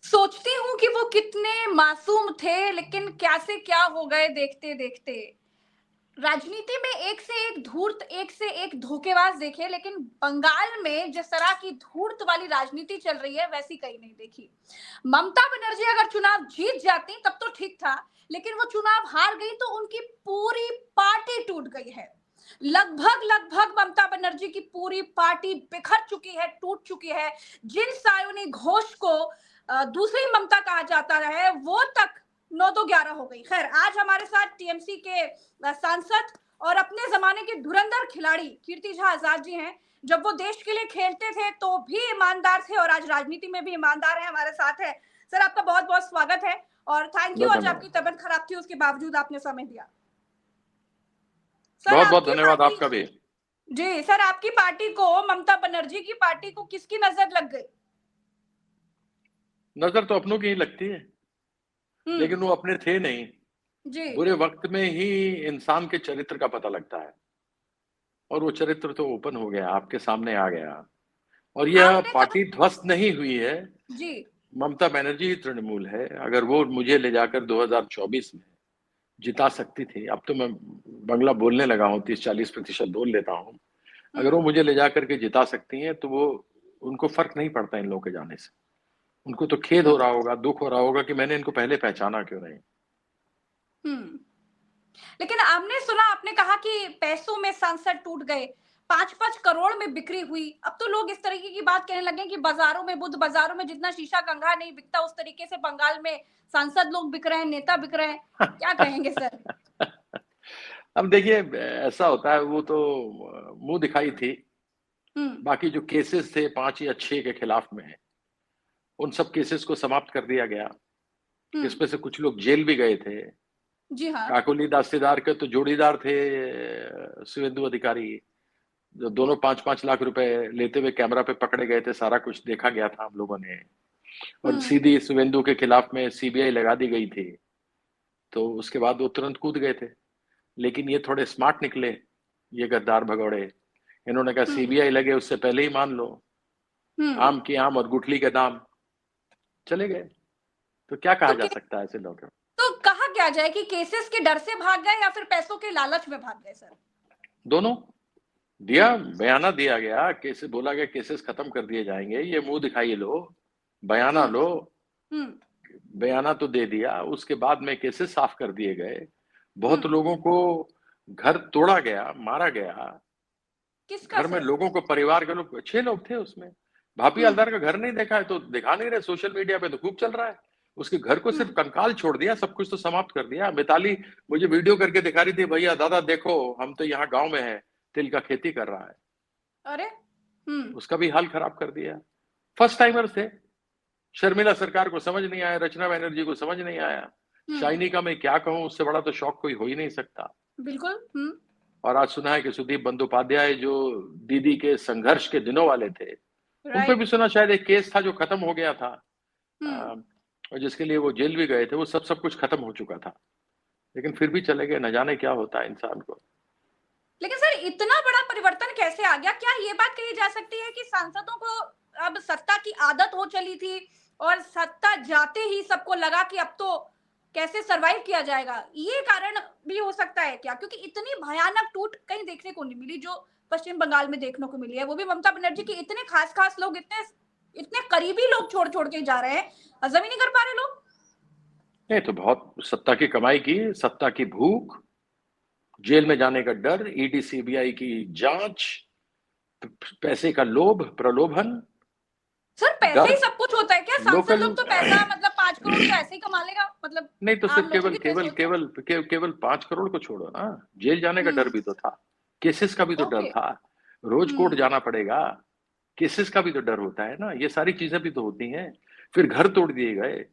सोचती हूँ कि वो कितने मासूम थे, लेकिन क्या से क्या हो गए देखते-देखते। राजनीति में एक से एक धूर्त, एक से एक धोखेबाज देखे, लेकिन बंगाल में जिस तरह की धूर्त वाली राजनीति चल रही है, वैसी कहीं नहीं देखी। ममता बनर्जी अगर चुनाव जीत जाती तब तो ठीक था, लेकिन वो चुनाव हार गई तो उनकी पूरी पार्टी टूट गई है। लगभग ममता बनर्जी की पूरी पार्टी बिखर चुकी है, टूट चुकी है। जिन सायोनी घोष को दूसरी ममता कहा जाता है, वो तक 9 तो 11 हो गई। खैर, आज हमारे साथ टीएमसी के सांसद और अपने जमाने के धुरंधर खिलाड़ी कीर्ति झा आजाद जी हैं। जब वो देश के लिए खेलते थे तो भी ईमानदार थे और आज राजनीति में भी ईमानदार हैं, हमारे साथ है। सर, आपका बहुत बहुत स्वागत है और थैंक यू। बहुत आज आपकी धन्यवाद। तबीयत खराब थी, उसके बावजूद आपने समय दिया। सर बहुत बहुत आपकी धन्यवाद पार्टी, आपका भी। जी सर, आपकी पार्टी को, ममता बनर्जी की पार्टी को किसकी नजर लग गई? नजर तो अपनों की ही लगती है, हम्म। लेकिन वो अपने थे नहीं। जी। बुरे वक्त में ही इंसान के चरित्र का पता लगता है, और वो चरित्र तो ओपन हो गया, आपके सामने आ गया। और यह आपने कहा। पार्टी ध्वस्त नहीं हुई है। जी। ममता बनर्जी ही तृणमूल है। अगर वो मुझे ले जाकर 2024 में जिता सकती थी, अब तो मैं बंगला बोलने लगा हूँ, 30-40% बोल लेता हूँ। अगर वो हम्म। मुझे ले जाकर के जिता सकती हैं तो वो, उनको फर्क नहीं पड़ता इन लोगों के जाने से। उनको तो खेद हो हम्म। रहा होगा, दुख हो रहा होगा कि मैंने इनको पहले पहचाना क्यों नहीं। हम्म। लेकिन आपने सुना, आपने कहा कि पैसों में सांसद टूट गए, 5-5 करोड़ में बिक्री हुई। अब तो लोग इस तरीके की बात कहने लगे कि बाजारों में, बुद्ध बाजारों में जितना शीशा कंघा नहीं बिकता, उस तरीके से बंगाल में सांसद लोग बिक रहे हैं, नेता बिक रहे हैं। क्या कहेंगे सर? अब देखिए, ऐसा होता है, वो तो मुंह दिखाई थी। हम्म। बाकी जो केसेस थे 5 या 6 के खिलाफ में, उन सब केसेस को समाप्त कर दिया गया। हम्म। इसमें से कुछ लोग जेल भी गए थे। जी हाँ। काकोली दास्तेदार के तो जोड़ीदार थे शुभेंदु अधिकारी, जो दोनों 5-5 लाख रुपए लेते हुए कैमरा पे पकड़े गए थे। सारा कुछ देखा गया था हम लोगों ने। और हम्म। सीधी शुभेंदु के खिलाफ में सीबीआई लगा दी गई थी, तो उसके बाद वो तुरंत कूद गए थे। लेकिन ये थोड़े स्मार्ट निकले, ये गद्दार भगौड़े। इन्होंने कहा हम्म। सीबीआई लगे उससे पहले ही मान लो, हम्म। आम की आम और गुठली के दाम। चले गए। तो क्या कहा तो जा सकता है ऐसे लोगों को। तो कहा क्या जाए कि केसेस के डर से भाग गए या फिर पैसों के लालच में भाग गए सर? दोनों। दिया, हम्म। बयाना दिया गया, केस बोला गया केसेस खत्म कर दिए जाएंगे, ये मुंह दिखाई लो, बयाना हम्म। लो। हम्म। बयाना तो दे दिया, उसके बाद में केसेस साफ कर दिए गए। बहुत हम्म। लोगों को घर तोड़ा गया, मारा गया। किसका घर में सर? लोगों को, परिवार के लोग, 6 लोग थे उसमें। भाभी हम्म। हलदर का घर नहीं देखा है तो दिखा नहीं रहे, सोशल मीडिया पे तो खूब चल रहा है। उसके घर को सिर्फ हम्म। कंकाल छोड़ दिया, सब कुछ तो समाप्त कर दिया। मिताली मुझे वीडियो करके दिखा रही थी, भैया दादा देखो हम तो यहाँ गांव में है, तिल का खेती कर रहा है। अरे। हम्म। उसका भी हाल खराब कर दिया। फर्स्ट टाइमर थे। शर्मिला सरकार को समझ नहीं आया, रचना बनर्जी को समझ नहीं आया। हम्म। शाइनी का मैं क्या कहूं, उससे बड़ा तो शौक कोई हो ही नहीं सकता। बिल्कुल। हम्म। और आज सुना है कि सुदीप बंदोपाध्याय, जो दीदी के संघर्ष के दिनों वाले थे, उन पे भी राइट। सुना शायद एक केस था जो खत्म हो गया था, हम्म। अ, और जिसके लिए वो जेल भी गए थे। वो सब कुछ खत्म हो चुका था, लेकिन फिर भी चले गए। न जाने क्या होता है इंसान को। लेकिन सर, इतना बड़ा परिवर्तन कैसे आ गया? क्या ये बात कही जा सकती है कि सांसदों को अब सत्ता की आदत हो चली थी और सत्ता जाते ही सबको लगा कि अब तो कैसे सरवाइव किया जाएगा? ये कारण भी हो सकता है क्या? क्योंकि इतनी भयानक टूट कहीं देखने को नहीं मिली जो पश्चिम बंगाल में देखने को मिली है, वो भी ममता बनर्जी के इतने खास लोग, इतने इतने करीबी लोग छोड़ के जा रहे हैं, हजम ही नहीं कर पा रहे लोग। नहीं तो बहुत सत्ता की कमाई की, सत्ता की भूख, जेल में जाने का डर, ईडी सीबीआई की जांच, पैसे का लोभ, प्रलोभन, सर, पैसे डर। ही सब कुछ होता है क्या? सांसद लोकल लोग तो पैसा, मतलब 5 करोड़ तो ऐसे ही कमा लेगा, मतलब नहीं तो आम सिर्फ लोगों केवल की तो ये केवल सोच है। केवल केवल 5 करोड़ को छोड़ो ना, जेल जाने का डर हम्म। भी तो था। केसेस का भी तो डर ओके। था। रोज कोर्ट हम्म। जाना पड़ेगा, केसेस का भी तो डर होता है ना। ये सारी चीजें भी तो होती हैं। फिर घर तोड़ दिए गए।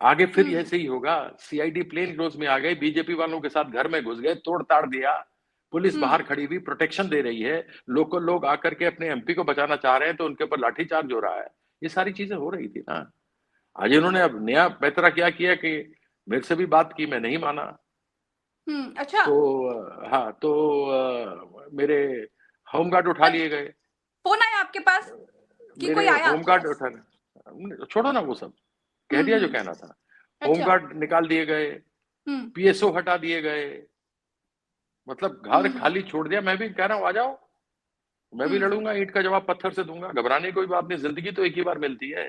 आगे फिर हम्म। ऐसे ही होगा। सीआईडी प्लेन क्लोज में आ गए, बीजेपी वालों के साथ घर में घुस गए, तोड़ ताड़ दिया। पुलिस बाहर हम्म। खड़ी हुई, प्रोटेक्शन दे रही है। लोकल लोग आकर के अपने एमपी को बचाना चाह रहे हैं तो उनके ऊपर लाठीचार्ज हो रहा है। ये सारी चीजें हो रही थी ना। आज इन्होंने अब नया पैतरा क्या किया कि मेरे से भी बात की, मैं नहीं माना। अच्छा। तो हाँ, तो मेरे होमगार्ड उठा लिए गए। फोन आया आपके पास कि मेरे कोई आया आपके होमगार्ड पास? उठा, छोड़ो ना वो सब, कह दिया जो कहना था। होमगार्ड निकाल दिए गए, पीएसओ हटा दिए गए, मतलब घर खाली छोड़ दिया। मैं भी कह रहा हूं आ जाओ, मैं भी लड़ूंगा, ईंट का जवाब पत्थर से दूंगा, घबराने की कोई बात नहीं, जिंदगी तो एक ही बार मिलती है,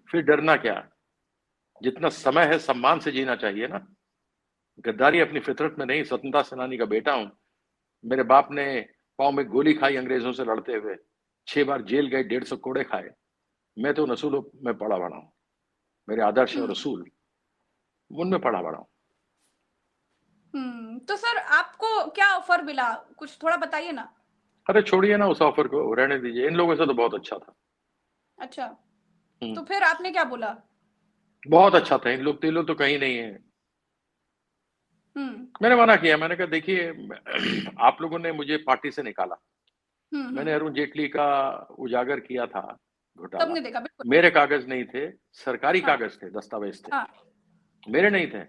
फिर डरना क्या। जितना समय है सम्मान से जीना चाहिए ना। गद्दारी अपनी फितरत में नहीं, स्वतंत्रता सेनानी का बेटा हूं। मेरे बाप ने पांव में गोली खाई अंग्रेजों से लड़ते हुए, 6 बार जेल गए, 150 कोड़े खाए। मैं तो उन असूलों में पड़ा बड़ा हूं, मेरे आदर्श और असूल उनमें पड़ा बड़ा हूं। तो सर आपको क्या ऑफर मिला, कुछ थोड़ा बताइए ना। अरे छोड़िए ना उस ऑफर को, रहने दीजिए। इन लोगों से तो बहुत अच्छा था। अच्छा, तो फिर आपने क्या बोला? बहुत अच्छा था। इन लोग तो कहीं नहीं है। मैंने मना किया, मैंने कहा देखिए आप लोगों ने मुझे पार्टी से निकाला, मैंने अरुण जेटली का उजागर किया था घोटाला, सबने देखा, बिल्कुल। मेरे कागज नहीं थे, सरकारी हाँ, कागज थे, दस्तावेज थे, हाँ। मेरे नहीं थे।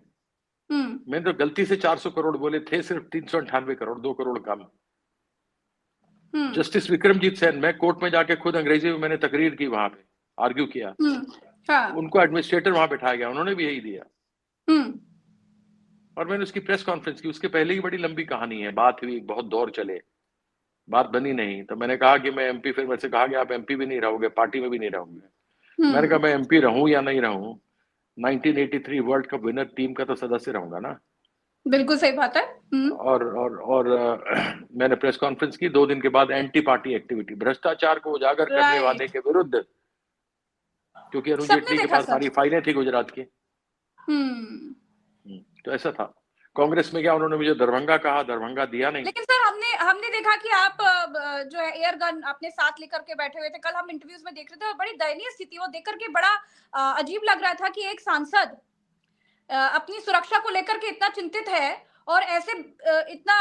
मैंने तो गलती से 400 करोड़ बोले थे, सिर्फ 398 करोड़, 2 करोड़ कम। जस्टिस विक्रमजीत सेन, मैं कोर्ट में जाके खुद अंग्रेजी में मैंने तकरीर की, वहां पे आर्ग्यू किया, हाँ। उनको एडमिनिस्ट्रेटर वहां बैठाया गया, उन्होंने भी यही दिया। और मैंने उसकी प्रेस कॉन्फ्रेंस की, उसके पहले ही बड़ी लंबी कहानी है, बात हुई, बहुत दौर चले, बात बनी नहीं। तो मैंने कहा कि मैं एमपी, फिर मेरे से कहा कि आप एमपी भी नहीं रहोगे, पार्टी में भी नहीं रहोगे। मैंने कहा मैं एमपी रहूं या नहीं रहूं, 1983 वर्ल्ड कप विनर टीम का तो सदस्य रहूंगा ना। बिल्कुल सही बात है। और मैंने प्रेस कॉन्फ्रेंस की, 2 दिन के बाद एंटी पार्टी एक्टिविटी, भ्रष्टाचार को उजागर करने वाले राइट, के विरुद्ध, क्योंकि अरुण सबने जेटली के देखा पास सर। सारी फाइलें थी गुजरात की। तो ऐसा था। कांग्रेस में क्या, उन्होंने मुझे दरभंगा कहा, दरभंगा दिया नहीं। लेकिन सर हमने हमने देखा कि आप जो है एयर गन अपने साथ लेकर के बैठे हुए थे। कल हम इंटरव्यूज में देख रहे थे और बड़ी दयनीय स्थिति, वो देख करके बड़ा अजीब लग रहा था कि एक सांसद अपनी सुरक्षा को लेकर के इतना चिंतित है और ऐसे इतना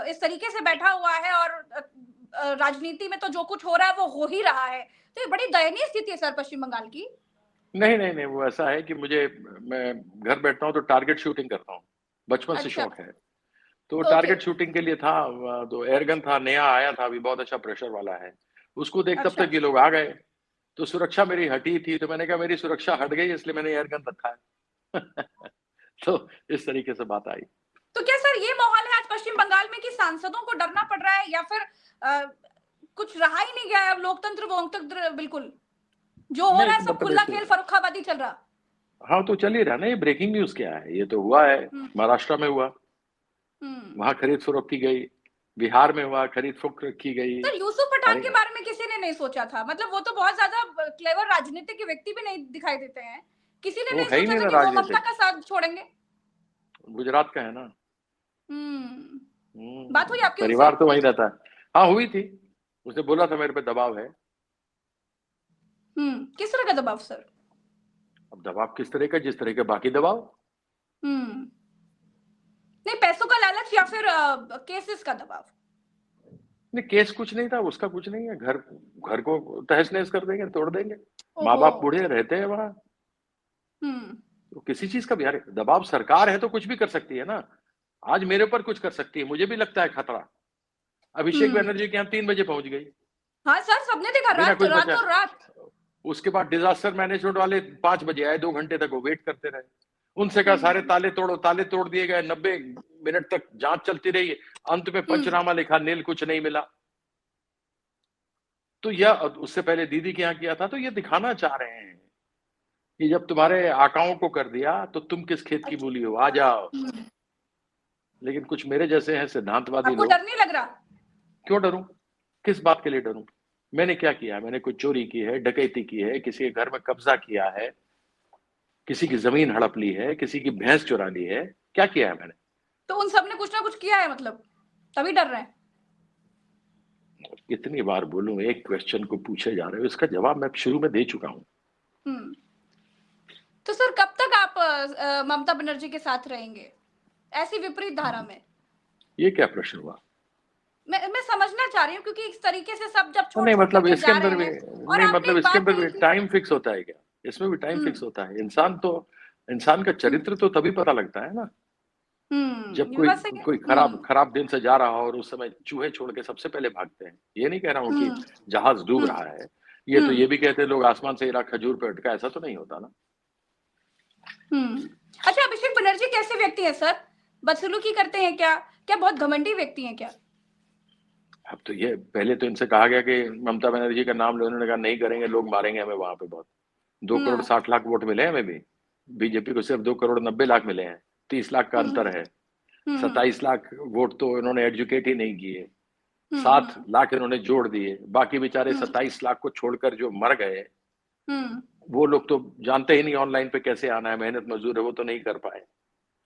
इस तरीके से बैठा हुआ है, और राजनीति में तो जो कुछ हो रहा है वो हो ही रहा है। तो ये बड़ी दयनीय स्थिति है सर पश्चिम बंगाल की। नहीं नहीं नहीं, वो ऐसा है कि मैं घर बैठता हूँ तो टारगेट शूटिंग करता हूँ, बचपन से अच्छा। शौक है। तो ओके। टारगेट शूटिंग के लिए था, तो एयरगन था, नया आया था अभी, बहुत अच्छा प्रेशर वाला है, उसको देख तब अच्छा, तक ये लोग आ गए। तो सुरक्षा मेरी हटी थी, तो मैंने कहा मेरी सुरक्षा हट गई, इसलिए मैंने एयरगन रखा है। तो इस तरीके से बात आई। तो क्या सर ये माहौल है आज पश्चिम बंगाल में कि सांसदों को डरना पड़ रहा है, या फिर कुछ रहा ही नहीं गया है अब, लोकतंत्र वोकतंत्र बिल्कुल जो हो नहीं रहा है तो सब मतलब खुला एक, खेल फर्रुखाबादी चल रहा? हाँ तो चल ही रहा ना, ये ब्रेकिंग न्यूज क्या है, ये तो हुआ है। महाराष्ट्र में हुआ, वहां खरीद फरोख्त की गई, बिहार में हुआ, खरीद फरोख्त की गई। सर यूसुफ पठान के बारे में किसी ने नहीं सोचा था, मतलब वो तो बहुत ज्यादा क्लेवर राजनीतिक व्यक्ति भी नहीं दिखाई देते हैं, किसी ने वो नहीं है ही सोचा नहीं था ना कि वो ममता राजनीतिक, का साथ छोड़ेंगे। गुजरात का है ना। बात हुई आपकी उनसे? परिवार तो वहीं रहता है। हाँ हुई थी, उसने बोला था मेरे पे दबाव है। किस तरह का दबाव सर? अब दबाव किस तरह का, जिस तरह के बाकी दबाव। नहीं, पैसों का लालच या फिर केसेस का दबाव? नहीं केस कुछ नहीं था, उसका कुछ नहीं है, घर घर को तहस नहस कर देंगे, तोड़ देंगे। माँ ओहो। बाप बूढ़े रहते हैं वहां, तो किसी चीज का भी यार दबाव, सरकार है तो कुछ भी कर सकती है ना। आज मेरे ऊपर कुछ कर सकती है, मुझे भी लगता है खतरा। अभिषेक बनर्जी के यहाँ 3 बजे पहुंच गई, हाँ सर, सबने देखा, बिना रात कुछ बचा। रातों रात। उसके बाद डिजास्टर मैनेजमेंट वाले 5 बजे आए, 2 घंटे तक वो वेट करते रहे। उनसे कहा सारे ताले तोड़ो, ताले तोड़ दिए गए, 90 मिनट तक जांच चलती रही, अंत में पंचनामा लिखा, नील कुछ नहीं मिला। तो यह उससे पहले दीदी के यहाँ किया था। तो ये दिखाना चाह रहे हैं कि जब तुम्हारे आकाओं को कर दिया तो तुम किस खेत की मूली हो, आ जाओ। लेकिन कुछ मेरे जैसे हैं सिद्धांतवादी आपको लोग। डर नहीं लग रहा? क्यों डरूं, किस बात के लिए डरूं। मैंने क्या किया, मैंने कोई चोरी की है, डकैती की है, किसी के घर में कब्जा किया है, किसी की जमीन हड़प ली है, किसी की भैंस चुरा ली है, क्या किया है मैंने। तो उन सब ने कुछ ना कुछ किया है, मतलब तभी डर रहे हैं। कितनी बार बोलूं, एक क्वेश्चन को पूछे जा रहे हो, इसका जवाब मैं शुरू में दे चुका हूं। तो सर कब तक आप ममता बनर्जी के साथ रहेंगे ऐसी विपरीत धारा में? ये क्या प्रश्न हुआ। मैं समझना चाह रही हूँ, क्योंकि इस तरीके से सब जब छोड़ नहीं छोड़ मतलब करके इसके जा अंदर रहे भी, हैं। और नहीं आपने मतलब एक इसके बात अंदर कही भी थी। टाइम फिक्स होता है क्या, इसमें भी टाइम फिक्स होता है। इंसान का चरित्र तो तभी पता लगता है ना, जब ये कोई बात सही है। कोई खराब खराब दिन से जा रहा हो और उस समय चूहे छोड़ के सबसे पहले भागते हैं। ये नहीं कह रहा हूं कि जहाज डूब रहा है, ये तो ये भी कहते हैं लोग आसमान से गिरा खजूर पे अटका, ऐसा तो नहीं होता ना। अच्छा, अभिषेक बनर्जी कैसे व्यक्ति है सर? बदसलूकी करते हैं क्या? क्या बहुत घमंडी व्यक्ति हैं क्या? अब तो ये पहले तो इनसे कहा गया कि ममता बनर्जी का नाम लो, उन्होंने कहा नहीं करेंगे, लोग मारेंगे हमें वहां पे बहुत। 2 करोड़ 60 लाख वोट मिले हमें भी, बीजेपी को सिर्फ 2 करोड़ 90 लाख मिले हैं, 30 लाख का अंतर है। 27 लाख वोट तो इन्होंने एजुकेट ही नहीं किए, 7 लाख इन्होंने जोड़ दिए, बाकी बेचारे 27 लाख को छोड़कर जो मर गए, वो लोग तो जानते ही नहीं ऑनलाइन पे कैसे आना है, मेहनत मजदूर है, वो तो नहीं कर पाए।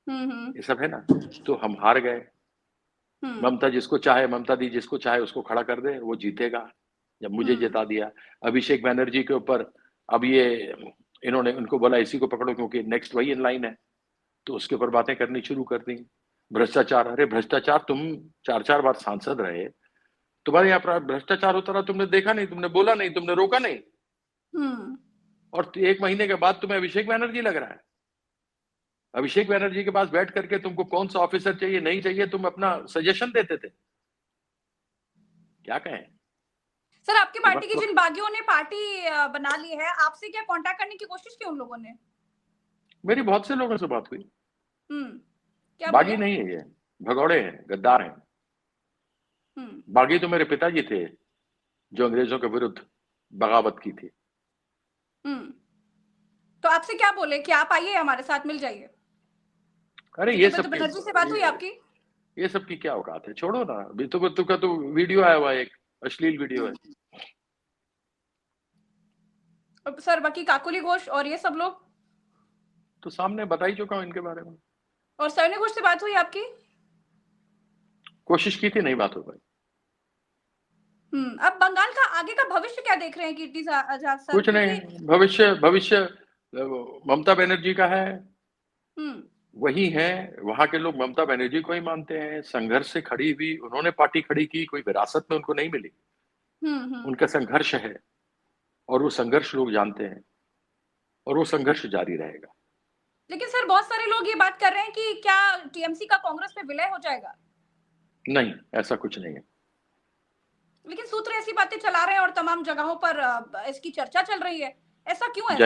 ये सब है ना, तो हम हार गए। ममता जिसको चाहे, ममता दी जिसको चाहे उसको खड़ा कर दे, वो जीतेगा। जब मुझे जिता दिया, अभिषेक बैनर्जी के ऊपर अब ये इन्होंने उनको बोला इसी को पकड़ो क्योंकि नेक्स्ट वही इन लाइन है, तो उसके ऊपर बातें करनी शुरू कर दी। भ्रष्टाचार, अरे भ्रष्टाचार, तुम 4-4 बार सांसद रहे, तुम्हारे यहाँ भ्रष्टाचार होता रहा, तुमने देखा नहीं, तुमने बोला नहीं, तुमने रोका नहीं, और 1 महीने के बाद तुम्हें अभिषेक बैनर्जी लग रहा है। अभिषेक बैनर्जी के पास बैठ करके तुमको कौन सा ऑफिसर चाहिए नहीं चाहिए, तुम अपना सजेशन देते थे। क्या कहें सर? आपकी पार्टी के जिन बागियों ने पार्टी बना ली है, आपसे क्या कांटेक्ट करने की कोशिश की उन लोगों ने? मेरी बहुत से लोगों से बात हुई। क्या बागी नहीं है ये, भगौड़े हैं, गद्दार हैं। बागी तो मेरे पिताजी थे जो अंग्रेजों के विरुद्ध बगावत की थी। तो आपसे क्या बोले कि आप आइए हमारे साथ मिल जाइए? अरे ये सब बनर्जी से बात हुई आपकी? ये सब की क्या औकात है, छोड़ो ना। अभी तो वीडियो आया हुआ, एक अश्लील वीडियो है। सर बाकी काकोली घोष और ये सब लोग तो सामने बता ही चुका हूं इनके बारे में। और सैनी घोष से बात हुई आपकी? कोशिश की थी, नहीं बात हो पाई। अब बंगाल का आगे का भविष्य क्या देख रहे हैं कीर्ति आजाद सर? कुछ नहीं, भविष्य ममता बनर्जी का है, वही है। वहां के लोग ममता बनर्जी को ही मानते हैं। संघर्ष से खड़ी हुई उन्होंने पार्टी खड़ी की, कोई विरासत में उनको नहीं मिली। उनका संघर्ष है और वो संघर्ष लोग जानते हैं और वो संघर्ष जारी रहेगा। लेकिन सर बहुत सारे लोग ये बात कर रहे हैं कि क्या टीएमसी का कांग्रेस में विलय हो जाएगा? नहीं, ऐसा कुछ नहीं है। लेकिन सूत्र ऐसी बातें चला रहे हैं और तमाम जगहों पर इसकी चर्चा चल रही है, ऐसा क्यों है?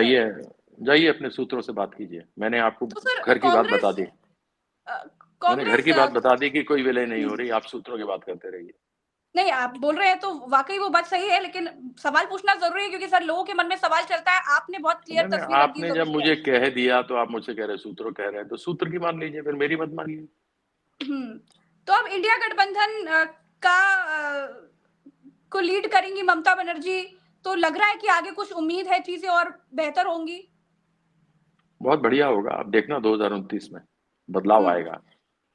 जाइए अपने सूत्रों से बात कीजिए। मैंने आपको तो घर की बात बता दी। मैंने घर की बात बता दी कि कोई विलय नहीं हो रही, आप सूत्रों की बात करते रहिए। नहीं, आप बोल रहे हैं तो वाकई वो बात सही है, लेकिन सवाल पूछना जरूरी है क्योंकि सर लोगों के मन में सवाल चलता है। आपने बहुत क्लियर तस्वीर आपने जब मुझे कह दिया तो आप मुझसे कह रहे सूत्रों कह रहे हैं, तो सूत्र की मान लीजिए, फिर मेरी मत मानिए। तो अब इंडिया गठबंधन का को लीड करेंगी ममता बनर्जी, तो लग रहा है कि आगे कुछ उम्मीद है, चीजें और बेहतर होंगी। बहुत बढ़िया होगा, आप देखना 2029 में बदलाव आएगा।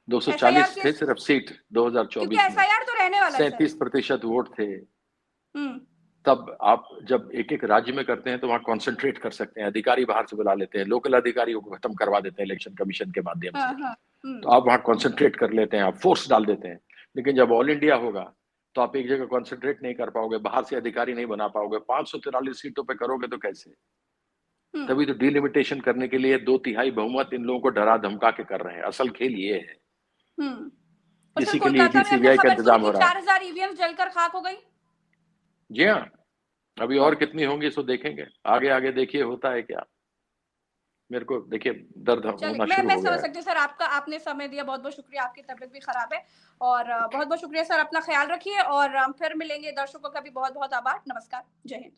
240 थे सिर्फ सीट 2024 में, एसआईआर तो रहने वाला है, 37% वोट थे। तब आप जब एक एक राज्य में करते हैं तो वहां कॉन्सेंट्रेट कर सकते हैं, अधिकारी बाहर से बुला लेते हैं, लोकल अधिकारियों को खत्म करवा देते हैं इलेक्शन कमीशन के माध्यम से। तो आप वहां कॉन्सेंट्रेट कर लेते हैं, आप फोर्स डाल देते हैं। लेकिन जब ऑल इंडिया होगा तो आप एक जगह कॉन्सेंट्रेट नहीं कर पाओगे, बाहर से अधिकारी नहीं बना पाओगे। 543 सीटों पे करोगे तो कैसे? तभी तो डिलिमिटेशन करने के लिए 2/3 बहुमत इन लोगों को डरा धमका के कर रहे हैं। असल खेल ये है, इसी के लिए सीबीआई का इंतजाम हो रहा है। 4000 ईवीएम जलकर खाक हो गई। जी हाँ, अभी और कितनी होंगी सो देखेंगे, आगे आगे देखिए होता है क्या। मेरे को देखिए दर्द होना शुरू हो गया है। मैं समझ सकती हूँ सर, आपने समय दिया, बहुत बहुत शुक्रिया। आपकी तबीयत भी खराब है और बहुत बहुत शुक्रिया सर, अपना ख्याल रखिए और फिर मिलेंगे। दर्शकों का भी बहुत बहुत आभार। नमस्कार, जय हिंद।